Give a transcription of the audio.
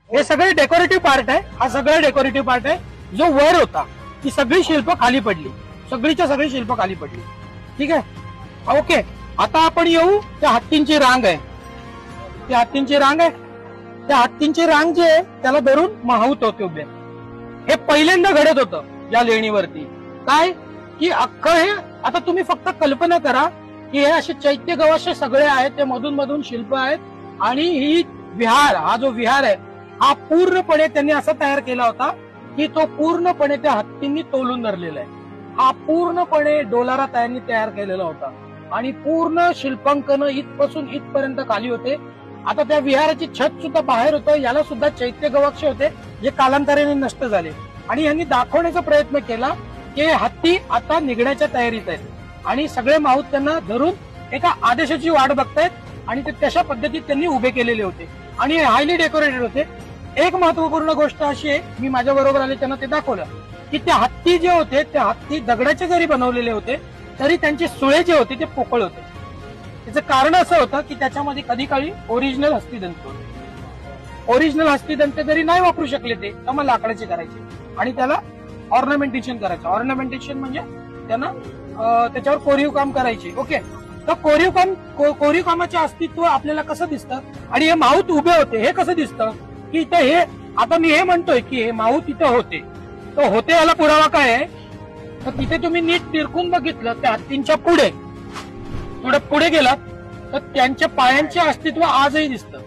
हे सगळे decorative part आहे, हा सगळा डेकोरेटिव्ह पार्ट आहे जो वर होता, ती सगळी शिल्प खाली पडली, सगळीच्या सगळी शिल्प खाली पडली. ठीक आहे, ओके. आता आपण येऊ त्या हत्तींची रांग आहे, ती हत्तींची रांग आहे, त्या हत्तींची रांग जी आहे त्याला धरून माहूत होते उभे. हे पहिल्यांदा घडत होतं या लेणीवरती. काय की अख्खं हे, आता तुम्ही फक्त कल्पना करा की हे असे चैत्य गवाक्षे सगळे आहेत, ते मधून मधून शिल्प आहेत, आणि ही विहार, हा जो विहार आहे हा पूर्णपणे त्यांनी असा तयार केला होता की तो पूर्णपणे त्या हत्तींनी तोलून धरलेला आहे. हा पूर्णपणे डोलारा त्यांनी तयार केलेला होता आणि पूर्ण शिल्पांकन इथपासून इथपर्यंत खाली होते. आता त्या विहाराची छत सुद्धा बाहेर होतं, याला सुद्धा चैत्य गवाक्ष होते जे कालांतराने नष्ट झाले. आणि यांनी दाखवण्याचा प्रयत्न केला की हत्ती आता निघण्याच्या तयारीत आहेत आणि सगळे माहूत त्यांना धरून एका आदेशाची वाट बघतायत आणि ते तशा पद्धतीत त्यांनी उभे केलेले होते आणि हायली डेकोरेटेड होते. एक महत्वपूर्ण गोष्ट अशी आहे, मी माझ्या बरोबर आले त्यांना ते दाखवलं की त्या हत्ती जे होते त्या हत्ती दगडाचे जरी बनवलेले होते तरी त्यांचे सुळे जे होते ते पोकळ होते. त्याचं कारण असं होतं की त्याच्यामध्ये कधी काळी ओरिजिनल हस्तिदंत होते. ओरिजिनल हस्तिदंत जरी नाही वापरू शकले ते तर मग लाकडाचे करायचे आणि त्याला ऑर्नामेंटेशन करायचं. ऑर्नामेंटेशन म्हणजे त्यांना त्याच्यावर कोरीव काम करायचे. ओके, तर कोरीव कामाचे अस्तित्व आपल्याला कसं दिसतं आणि हे माहूत उभे होते हे कसं दिसतं की इथं हे, आता मी हे म्हणतोय की हे माहूत इथं होते, तर होते याला पुरावा काय आहे, तर तिथे तुम्ही नीट तिरकून बघितलं त्या हत्तींच्या पुढे थोडं पुढे गेलात तर त्यांच्या पायांचे अस्तित्व आजही दिसतं.